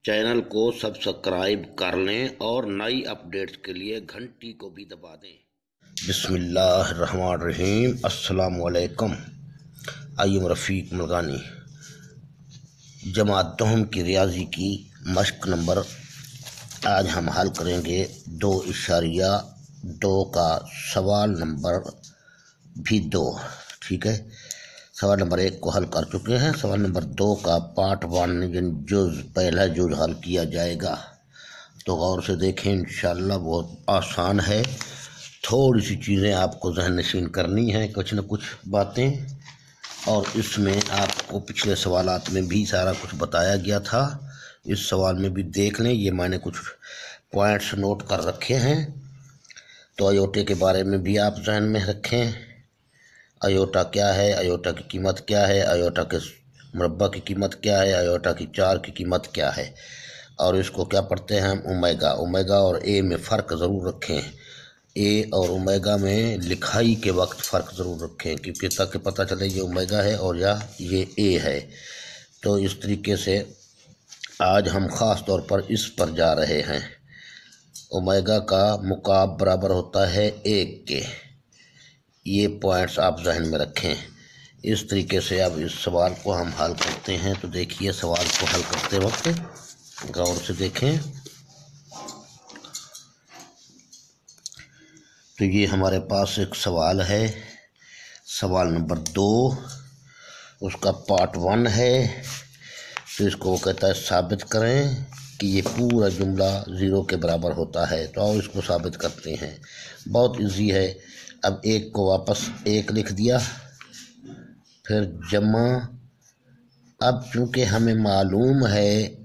Channel को subscribe कर लें और नई अपडेट्स के लिए घंटी को भी दबा दें। बिस्मिल्लाहिर्रहमानिर्रहीम, अस्सलाम वालेकुम। आइए रफ़ीक मलगानी जमात दहम की रियाजी की मश्क नंबर आज हम हल करेंगे 2.2 का सवाल नंबर भी 2। ठीक है, सवाल नंबर 1 को हल कर चुके हैं। सवाल नंबर 2 का पार्ट 1 यानी जुज़ पहला जुज़ हल किया जाएगा, तो गौर से देखें। इंशाअल्लाह बहुत आसान है, थोड़ी सी चीज़ें आपको जहन नशीन करनी है, कुछ न कुछ बातें। और इसमें आपको पिछले सवालात में भी सारा कुछ बताया गया था, इस सवाल में भी देख लें। ये मैंने कुछ पॉइंट्स नोट कर रखे हैं, तो अयोटे के बारे में भी आप जहन में रखें। अयोटा क्या है, अयोटा की कीमत क्या है, अयोटा के मुरब्बा की कीमत क्या है, अयोटा की 4 की कीमत क्या है, और इसको क्या पढ़ते हैं हम, ओमेगा। ओमेगा और ए में फ़र्क ज़रूर रखें, ए और ओमेगा में लिखाई के वक्त फ़र्क ज़रूर रखें, क्योंकि ताकि पता चले ये ओमेगा है और या ये ए है। तो इस तरीके से आज हम ख़ास तौर पर इस पर जा रहे हैं। ओमेगा का मुकाब बराबर होता है 1 के, ये पॉइंट्स आप जहन में रखें। इस तरीके से अब इस सवाल को हम हल करते हैं। तो देखिए, सवाल को हल करते वक्त गौर से देखें। तो ये हमारे पास एक सवाल है, सवाल नंबर 2, उसका पार्ट 1 है। तो इसको वो कहता है साबित करें कि ये पूरा जुमला 0 के बराबर होता है। तो आओ इसको साबित करते हैं। बहुत इजी है। अब 1 को वापस 1 लिख दिया, फिर जमा। अब चूँकि हमें मालूम है,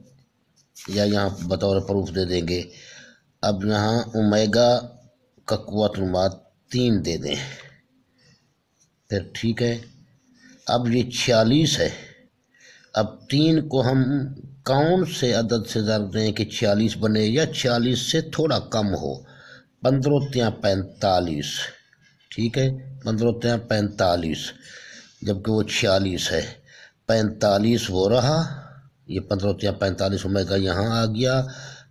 या यहाँ बतौर प्रूफ दे देंगे, अब यहाँ ओमेगा का कुव्वत 3 दे दें, फिर ठीक है। अब ये 46 है। अब 3 को हम कौन से अदद से ज़रूर दें कि 46 बने, या 46 से थोड़ा कम हो। 15 45, ठीक है, 15 45, जबकि वो 46 है। 45 वो रहा, ये 15 45 ओमेगा यहाँ आ गया।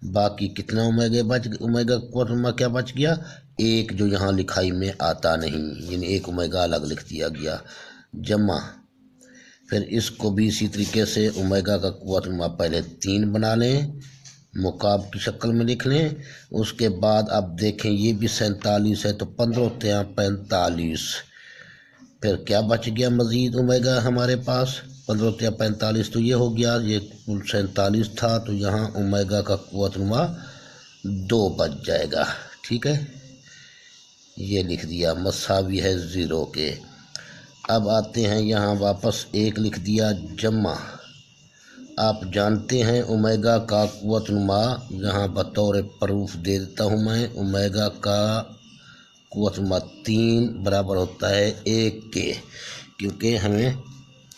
बाकी कितना ओमेगा क्वार्टर क्या बच गया, 1, जो यहाँ लिखाई में आता नहीं, यानी 1 ओमेगा अलग लिख दिया गया, जमा। फिर इसको भी इसी तरीके से ओमेगा का क्वार्टर पहले 3 बना लें, मुकाब की शक्ल में लिख लें। उसके बाद अब देखें, ये भी 47 है, तो 15 45, फिर क्या बच गया मज़ीद ओमेगा हमारे पास, 15 45, तो ये हो गया, ये कुल 47 था, तो यहाँ ओमेगा का कुव्वतनुमा 2 बच जाएगा। ठीक है, ये लिख दिया, मसावी है 0 के। अब आते हैं यहाँ, वापस 1 लिख दिया, जमा। आप जानते हैं ओमेगा का कुव्वतनुमा, यहाँ बतौर प्रूफ दे देता हूँ मैं, ओमेगा का कुव्वतनुमा 3 बराबर होता है 1 के, क्योंकि हमें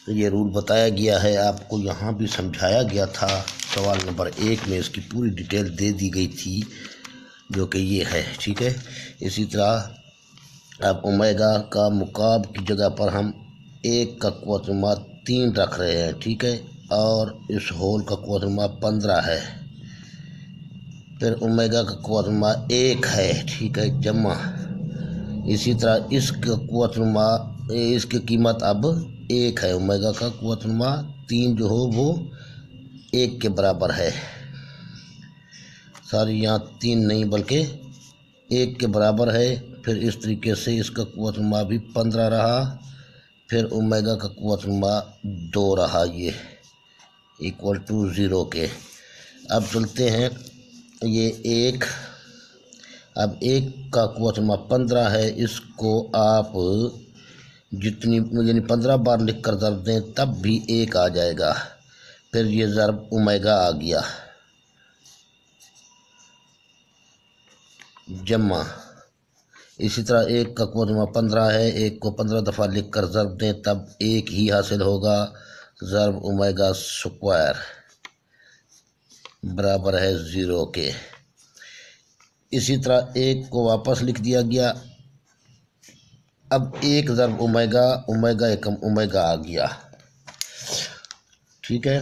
ये रूल बताया गया है, आपको यहाँ भी समझाया गया था। सवाल नंबर 1 में इसकी पूरी डिटेल दे दी गई थी, जो कि ये है। ठीक है, इसी तरह अब ओमेगा का मुकाब की जगह पर हम 1 का कुव्वतनुमा 3 रख रहे हैं। ठीक है, और इस होल का कुव्वतनुमा 15 है। फिर ओमेगा का कुव्वतनुमा 1 है। ठीक है, जमा। इसी तरह इसका कुव्वतनुमा, इसकी कीमत अब 1 है। ओमेगा का कुव्वतनुमा 3 जो हो वो 1 के बराबर है। सारी यहाँ 3 नहीं बल्कि 1 के बराबर है। फिर इस तरीके से इसका कुव्वतनुमा भी 15 रहा। फिर ओमेगा का कुव्वतनुमा 2 रहा, ये इक्वल टू 0 के। अब चलते हैं, ये 1, अब 1 का कुव्वतनुमा 15 है, इसको आप जितनी यानी 15 बार लिख कर ज़रब दें तब भी 1 आ जाएगा। फिर ये ज़रब ओमेगा आ गया, जमा। इसी तरह 1 का कुव्वतनुमा 15 है, 1 को 15 दफ़ा लिख कर ज़रब दें तब 1 ही हासिल होगा, ज़रब ओमेगा स्क्वायर बराबर है 0 के। इसी तरह 1 को वापस लिख दिया गया। अब 1 ज़रब ओमेगा, ओमेगा एकम ओमेगा आ गया। ठीक है,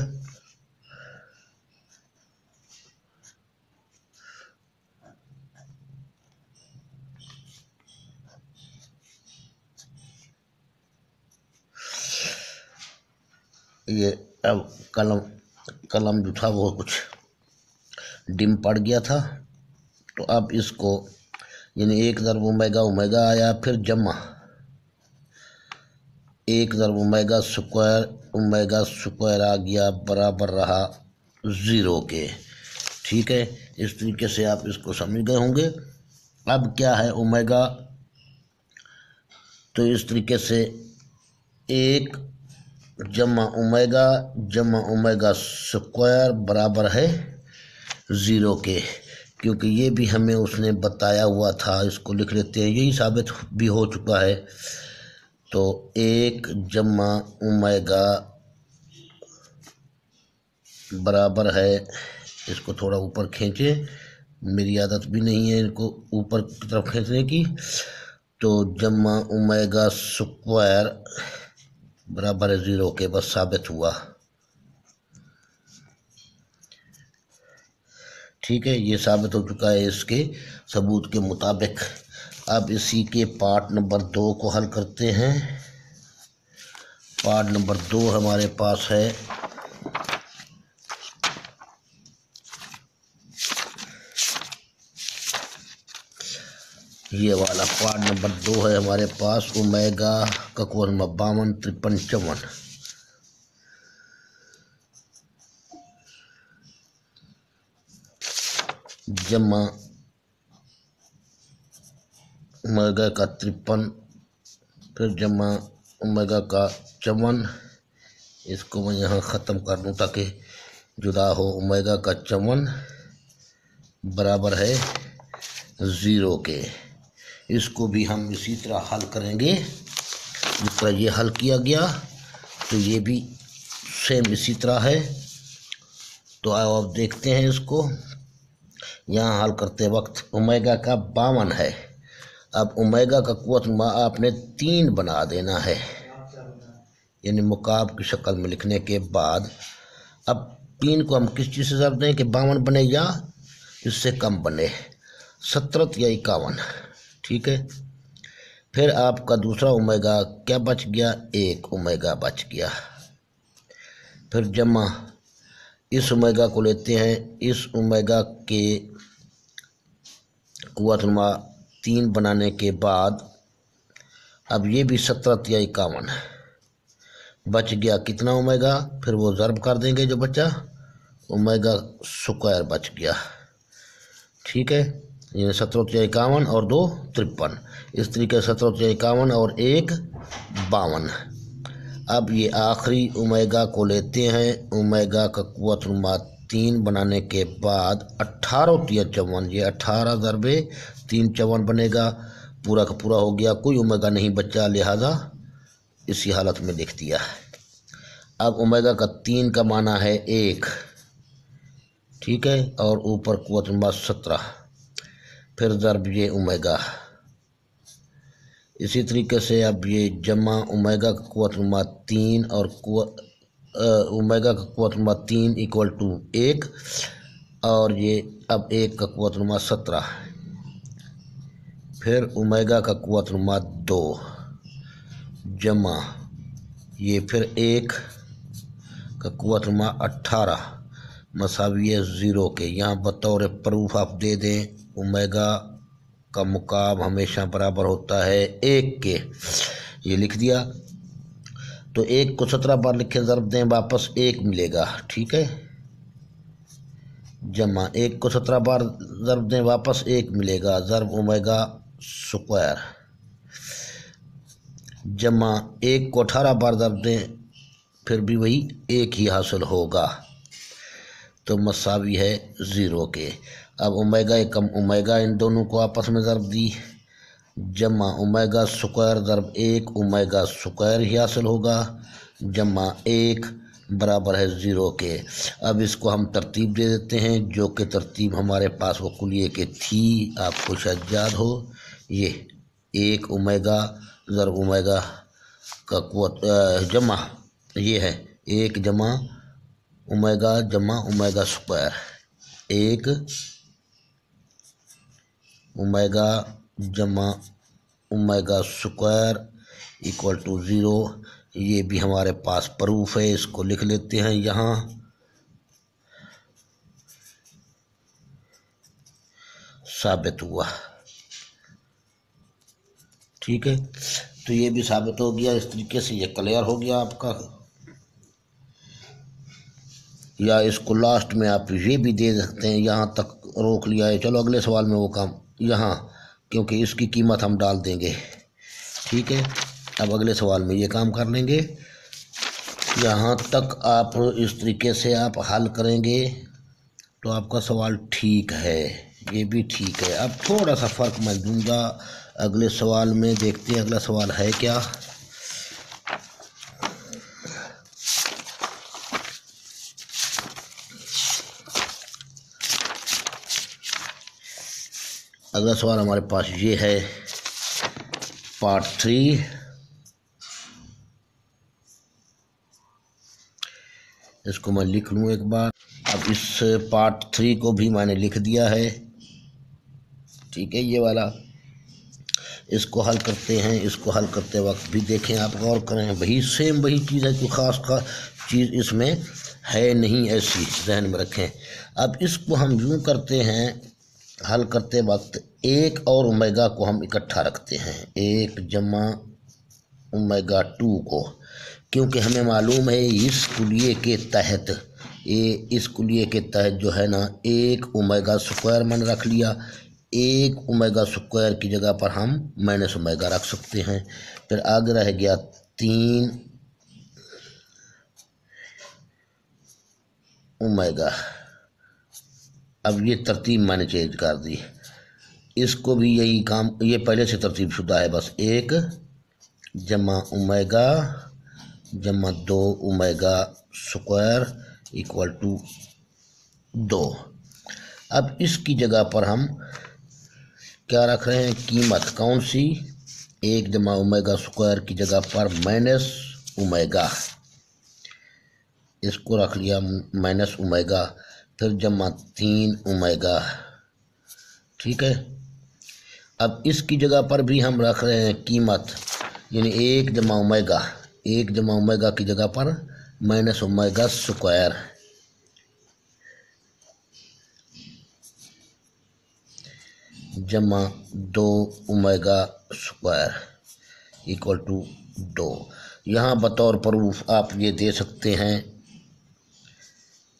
ये अब कलम जो था वो कुछ डिम पड़ गया था। तो अब इसको यानी 1 ज़रब ओमेगा ओमेगा आया, फिर जमा 1 ज़रब ओमेगा स्क्वायर आ गया, बराबर रहा 0 के। ठीक है, इस तरीके से आप इसको समझ गए होंगे। अब क्या है ओमेगा, तो इस तरीके से 1 जमा ओमेगा स्क्वायर बराबर है 0 के, क्योंकि ये भी हमें उसने बताया हुआ था। इसको लिख लेते हैं, यही साबित भी हो चुका है। तो 1 जमा ओमेगा बराबर है, इसको थोड़ा ऊपर खींचे, मेरी आदत भी नहीं है इनको ऊपर की तरफ खींचने की। तो जमा ओमेगा स्क्वायर बराबर है 0 के, बस साबित हुआ। ठीक है, ये साबित हो चुका है इसके सबूत के मुताबिक। अब इसी के पार्ट नंबर 2 को हल करते हैं। पार्ट नंबर 2 हमारे पास है ये वाला। पार्ट नंबर 2 है हमारे पास ओमेगा का कोण 52, 53, 54 जमा ओमेगा का 53, फिर जमा ओमेगा का 54। इसको मैं यहाँ ख़त्म कर दूँ ताकि जुदा हो। ओमेगा का 54 बराबर है 0 के। इसको भी हम इसी तरह हल करेंगे जिस तरह ये हल किया गया, तो ये भी सेम इसी तरह है। तो आओ अब देखते हैं इसको। यहाँ हल करते वक्त ओमेगा का 52 है। अब ओमेगा का कुव्वत आपने 3 बना देना है, यानी मुकाब की शक्ल में लिखने के बाद। अब 3 को हम किस चीज़ से ज़रब दें कि 52 बने या इससे कम बने, 17 या 51। ठीक है, फिर आपका दूसरा ओमेगा क्या बच गया, 1 ओमेगा बच गया। फिर जमा इस ओमेगा को लेते हैं, इस ओमेगा के कुव्वत 3 बनाने के बाद अब ये भी 17 या 51 बच गया। कितना ओमेगा, फिर वो ज़रब कर देंगे जो बचा, ओमेगा स्क्वायर बच गया। ठीक है, ये 17 या 51 और 2 53। इस तरीके से 17 या 51 और 1 52। अब ये आखिरी ओमेगा को लेते हैं, ओमेगा का कुव्वत 3 बनाने के बाद 18 या 54, ये 18 ज़रबे 3 54 बनेगा, पूरा का पूरा हो गया, कोई ओमेगा नहीं बचा, लिहाजा इसी हालत में लिख दिया। अब ओमेगा का 3 का माना है 1। ठीक है, और ऊपर कुव्वत 17, फिर ज़रब ये ओमेगा। इसी तरीके से अब ये जमा ओमेगा का कुव्वत 3 और ओमेगा का कुव्वत 3 इक्वल टू 1, और ये अब 1 का कुव्वत 17, फिर ओमेगा का कुव्वत 2 जमा ये फिर 1 का कुव्वत 18 मसावी है 0 के। यहाँ बतौर प्रूफ आप दे दें ओमेगा का मुकाब हमेशा बराबर होता है 1 के, ये लिख दिया। तो 1 को 17 बार लिखे ज़रब दें, वापस 1 मिलेगा। ठीक है, जमा 1 को 17 बार ज़रब दें, वापस 1 मिलेगा, ज़रब ओमेगा स्क्वायर। जमा 1 को 18 बार ज़रब दें, फिर भी वही 1 ही हासिल होगा, तो मसावी है 0 के। अब ओमेगा एकम ओमेगा, इन दोनों को आपस में ज़रब दी, जमा ओमेगा स्क्वायर ज़रब 1 ओमेगा स्क्वायर ही हासिल होगा, जमा 1 बराबर है 0 के। अब इसको हम तरतीब दे देते हैं, जो कि तरतीब हमारे पास वो कुलिये के थी, आपको शायद याद हो। ये 1 ओमेगा ज़रब ओमेगा का कुव्वत जमा ये है 1 जमा ओमेगा स्क्वायर, 1 ओमेगा जमा ओमेगा स्क्वायर इक्वल टू 0। ये भी हमारे पास प्रूफ है, इसको लिख लेते हैं यहाँ। साबित हुआ, ठीक है। तो ये भी साबित हो गया। इस तरीके से ये क्लियर हो गया आपका। या इसको लास्ट में आप ये भी दे सकते हैं, यहाँ तक रोक लिया है, चलो अगले सवाल में वो काम यहाँ, क्योंकि इसकी कीमत हम डाल देंगे, ठीक है। अब अगले सवाल में ये काम कर लेंगे। यहाँ तक आप इस तरीके से आप हल करेंगे तो आपका सवाल ठीक है, ये भी ठीक है। अब थोड़ा सा फ़र्क मैं दूंगा अगले सवाल में, देखते हैं अगला सवाल है क्या। अगला सवाल हमारे पास ये है पार्ट 3। इसको मैं लिख लूँ एक बार। अब इस पार्ट 3 को भी मैंने लिख दिया है, ठीक है, ये वाला। इसको हल करते हैं। इसको हल करते वक्त भी देखें, आप गौर करें, वही सेम वही चीज़ है, कोई ख़ास चीज़ इसमें है नहीं, ऐसी ज़हन में रखें। अब इसको हम यूँ करते हैं, हल करते वक्त 1 और ओमेगा को हम इकट्ठा रखते हैं, 1 जमा ओमेगा 2 को, क्योंकि हमें मालूम है इस कुलिये के तहत, इस कुलिये के तहत जो है ना 1 ओमेगा स्क्वायर मैंने रख लिया। 1 ओमेगा स्क्वायर की जगह पर हम माइनस ओमेगा रख सकते हैं। फिर आगे रह गया 3 ओमेगा। अब ये तरतीब मैंने चेंज कर दी, इसको भी यही काम, ये पहले से तरतीब शुदा है, बस 1 जमा ओमेगा जमा 2 ओमेगा स्क्वायर इक्वल टू 2। अब इसकी जगह पर हम क्या रख रहे हैं, कीमत कौन सी, 1 जमा ओमेगा स्क्वायर की जगह पर माइनस ओमेगा, इसको रख लिया माइनस ओमेगा, फिर जमा 3 ओमेगा, ठीक है। अब इसकी जगह पर भी हम रख रहे हैं कीमत, यानी 1 जमा ओमेगा, 1 जमा ओमेगा की जगह पर माइनस ओमेगा स्क्वायर, जमा 2 ओमेगा स्क्वायर इक्वल टू 2। यहाँ बतौर प्रूफ आप ये दे सकते हैं,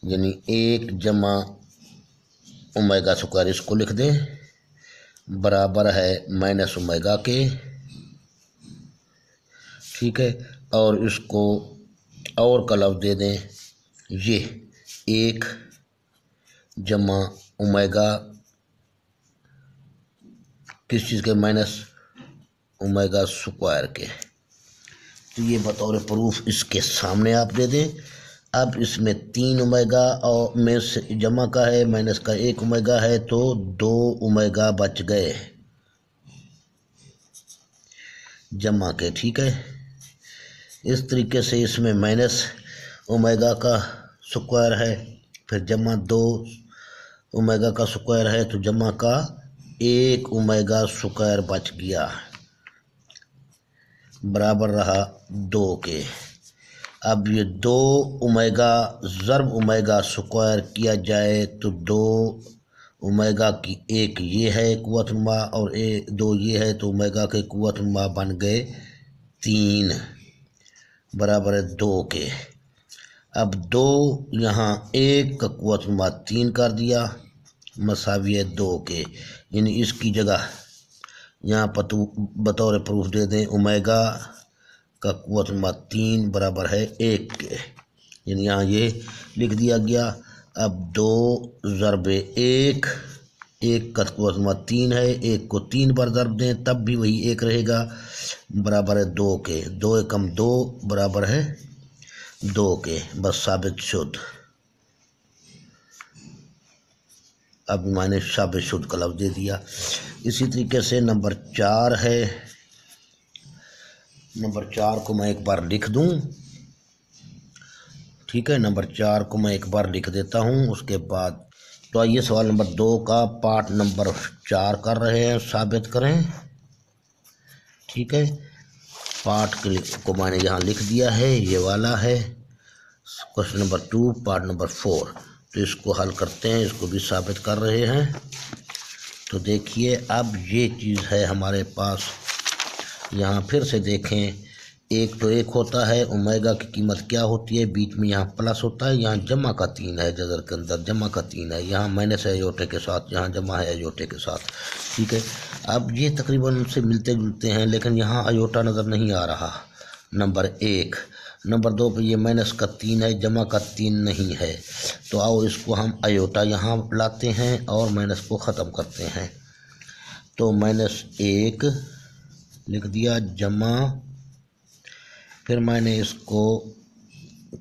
यानी 1 जमा ओमेगा स्क्वायर, इसको लिख दें, बराबर है माइनस ओमेगा के, ठीक है। और इसको और का लफ्ज़ दे दें, ये 1 जमा ओमेगा किस चीज़ के, माइनस ओमेगा स्क्वायर के। तो ये बतौर प्रूफ इसके सामने आप दे दें। अब इसमें 3 ओमेगा और में से जमा का है, माइनस का 1 ओमेगा है, तो 2 ओमेगा बच गए जमा के, ठीक है। इस तरीके से इसमें माइनस ओमेगा का स्क्वायर है, फिर जमा 2 ओमेगा का स्क्वायर है, तो जमा का 1 ओमेगा स्क्वायर बच गया, बराबर रहा 2 के। अब ये 2 ओमेगा ज़र्ब ओमेगा स्क्वायर किया जाए तो 2 ओमेगा की 1 ये है कुव्वतनुमा और 2 ये है, तो ओमेगा के कुव्वतनुमा बन गए 3, बराबर है 2 के। अब 2 यहाँ 1 का कुव्वतनुमा 3 कर दिया, मसावी है 2 के, यानी इसकी जगह यहाँ बतौर प्रूफ दे दें, ओमेगा का कुव्वतनुमा 3 बराबर है 1 के, यानी यहाँ ये लिख दिया गया। अब 2 ज़रब 1, 1 का कुव्वतनुमा 3 है, 1 को 3 बार ज़रब दें तब भी वही 1 रहेगा, बराबर है 2 के। 2 एकम 2 बराबर है 2 के, बस साबित शुद्ध। अब मैंने साबित शुद्ध का लफ्ज़ दे दिया। इसी तरीके से नंबर 4 है, नंबर 4 को मैं एक बार लिख दूं, ठीक है। नंबर 4 को मैं एक बार लिख देता हूं, उसके बाद तो आइए सवाल नंबर 2 का पार्ट नंबर 4 कर रहे हैं, साबित करें, ठीक है। पार्ट को मैंने यहाँ लिख दिया है, ये वाला है क्वेश्चन नंबर 2 पार्ट नंबर 4। तो इसको हल करते हैं, इसको भी साबित कर रहे हैं। तो देखिए अब ये चीज़ है हमारे पास, यहाँ फिर से देखें, एक तो एक होता है, ओमेगा की कीमत क्या होती है, बीच में यहाँ प्लस होता है, यहाँ जमा का 3 है, जजर के अंदर जमा का 3 है, यहाँ माइनस है अयोटे के साथ, यहाँ जमा है अयोटे के साथ। ठीक है, अब ये तकरीबन उनसे मिलते जुलते हैं, लेकिन यहाँ अयोटा नज़र नहीं आ रहा, नंबर 1। नंबर 2 पे ये माइनस का 3 है, जमा का 3 नहीं है। तो आओ इसको हम अयोटा यहाँ लाते हैं और माइनस को ख़त्म करते हैं। तो -1 लिख दिया, जमा, फिर मैंने इसको,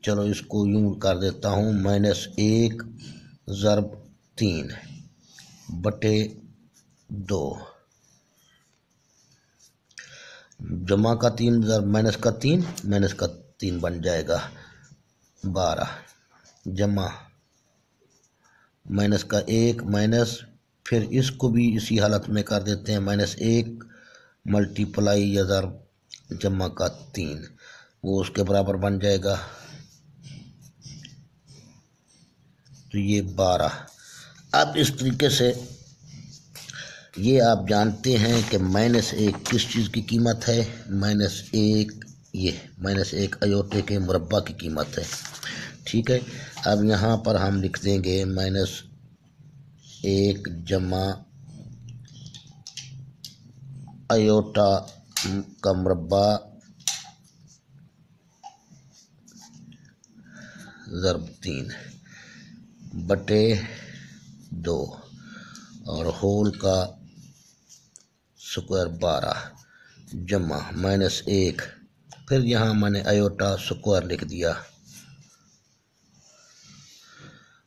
चलो इसको यूँ कर देता हूँ, -1 ज़रब 3 बटे 2, जमा का 3 ज़रब माइनस का 3 बन जाएगा 12, जमा माइनस का 1 माइनस, फिर इसको भी इसी हालत में कर देते हैं, -1 मल्टीप्लाई या ज़रब जमा का 3, वो उसके बराबर बन जाएगा। तो ये 12। अब इस तरीके से ये आप जानते हैं कि -1 किस चीज़ की कीमत है, -1 ये -1 अयोटे के मुरब्बा की कीमत है। ठीक है, अब यहाँ पर हम लिख देंगे -1 जमा अयोटा का मुरब्बा ज़रब 3 बटे 2 और होल का स्क्वायर 12, जमा -1, फिर यहाँ मैंने अयोटा स्क्वायर लिख दिया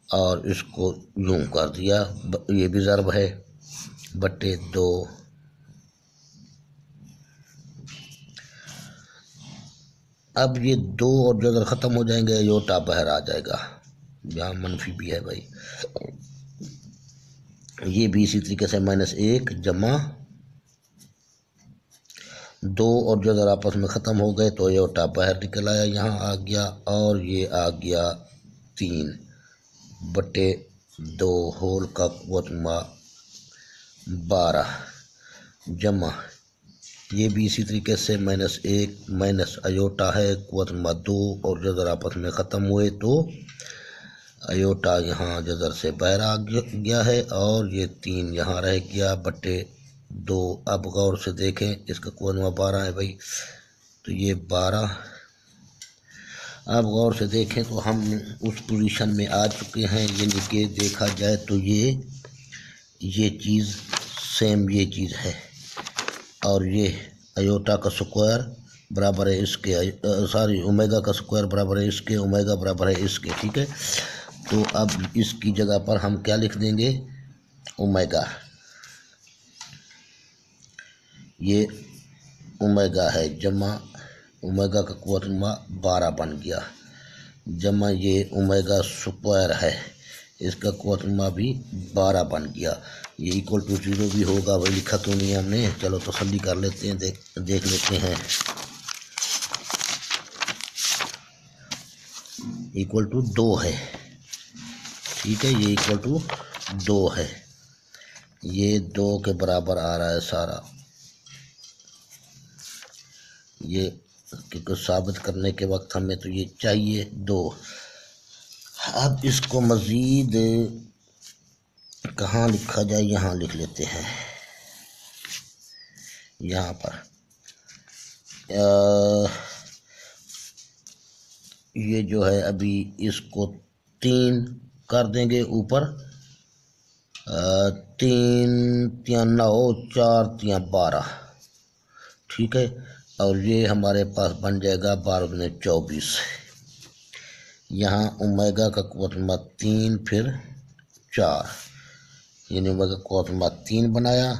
और इसको यूँ कर दिया, ये भी ज़रब है, बटे 2। अब ये 2 और जगह ख़त्म हो जाएंगे, अयोटा बाहर आ जाएगा, यहाँ मनफी भी है भाई। ये भी इसी तरीके से -1 जमा 2 और जगह आपस में ख़त्म हो गए, तो अयोटा बाहर निकल आया, यहाँ आ गया, और ये आ गया 3 बटे 2 होल का कुव्वतमा 12, जमा ये भी इसी तरीके से -1 माइनस अयोटा है, कुव्वतमा 2 और जज़र आपस में ख़त्म हुए, तो अयोटा यहाँ जज़र से बाहर आ गया है और ये 3 यहाँ रह गया बटे 2। अब गौर से देखें, इसका कुव्वतमा 12 है भाई, तो ये 12। अब गौर से देखें तो हम उस पोजीशन में आ चुके हैं, यानी कि देखा जाए तो ये चीज़ सेम ये चीज़ है, और ये अयोटा का स्क्वायर बराबर है इसके, सॉरी ओमेगा का स्क्वायर बराबर है इसके, ओमेगा बराबर है इसके। ठीक है, तो अब इसकी जगह पर हम क्या लिख देंगे, ओमेगा, ये ओमेगा है, जमा ओमेगा का कुव्वतमा 12 बन गया, जमा ये ओमेगा स्क्वायर है, इसका कुव्वतमा भी 12 बन गया। ये इक्वल टू 0 भी होगा, वही लिखा तो नहीं हमने, चलो तसल्ली कर लेते हैं, देख लेते हैं। इक्वल टू 2 है, ठीक है, ये इक्वल टू 2 है, ये 2 के बराबर आ रहा है सारा, ये क्योंकि साबित करने के वक्त हमें तो ये चाहिए 2। अब इसको मज़ीद कहाँ लिखा जाए, यहाँ लिख लेते हैं, यहाँ पर ये जो है अभी इसको 3 कर देंगे ऊपर, 3 3 9 4 3 12, ठीक है, और ये हमारे पास बन जाएगा 12 दूनी 24। यहाँ ओमेगा का कुव्वतमा 3 फिर 4, यानी ओमेगा का कुव्वतमा 3 बनाया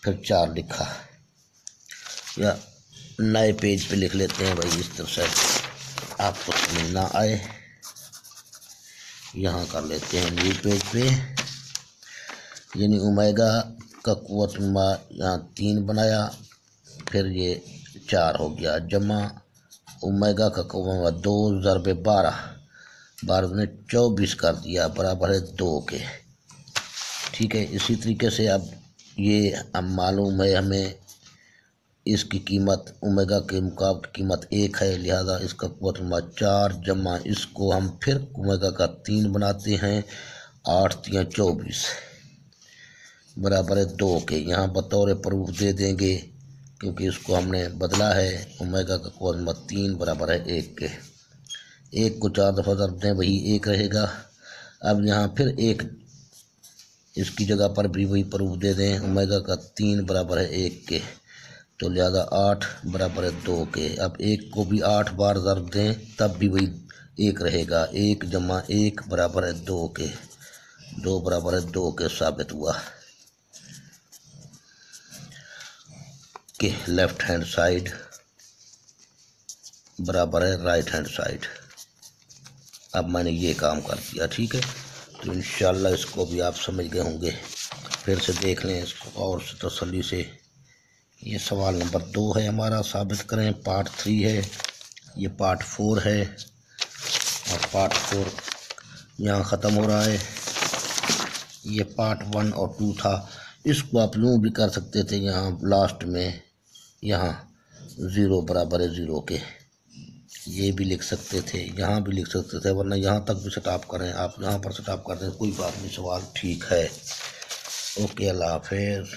फिर 4 लिखा, या नए पेज पे लिख लेते हैं भाई, इस तरह से आपको समझ ना आए, यहाँ कर लेते हैं न्यू पेज पे, यानी ओमेगा का कुव्वतमा यहाँ 3 बनाया, फिर ये 4 हो गया, जमा ओमेगा का होगा 2 ज़रबे 12, 12 ने 24 कर दिया, बराबर है 2 के। ठीक है, इसी तरीके से अब ये अब मालूम है हमें इसकी कीमत ओमेगा के मुकाबले कीमत 1 है, लिहाजा इसका कुव्वत नंबर 4 जमा इसको हम फिर ओमेगा का 3 बनाते हैं, 8 3 24 बराबर है 2 के। यहाँ बतौर प्रूफ दे देंगे क्योंकि इसको हमने बदला है। ओमेगा का कुव्वत नंबर 3 बराबर है 1 के। 1 को 4 दफ़ा ज़रब दें वही 1 रहेगा। अब यहाँ फिर 1 इसकी जगह पर भी वही प्रूफ दे दें, ओमेगा का 3 बराबर है 1 के, तो लिहाजा 8 बराबर है 2 के। अब 1 को भी 8 बार ज़रब दें तब भी वही 1 रहेगा, 1 जमा 1 बराबर है 2 के, 2 बराबर है 2 के साबित हुआ कि लेफ्ट हैंड साइड बराबर है राइट हैंड साइड। अब मैंने ये काम कर दिया। ठीक है, तो इंशाल्लाह इसको भी आप समझ गए होंगे। फिर से देख लें इसको और तसल्ली से। ये सवाल नंबर 2 है हमारा, साबित करें। पार्ट 3 है, ये पार्ट 4 है और पार्ट 4 यहाँ ख़त्म हो रहा है। ये पार्ट 1 और 2 था। इसको आप यूँ भी कर सकते थे, यहाँ लास्ट में यहाँ 0 बराबर है 0 के, ये भी लिख सकते थे, यहाँ भी लिख सकते थे, वरना यहाँ तक भी सेटअप करें। आप यहाँ पर सेटअप कर दें, कोई बात नहीं, सवाल ठीक है। ओके, अल्लाह हाफिज़।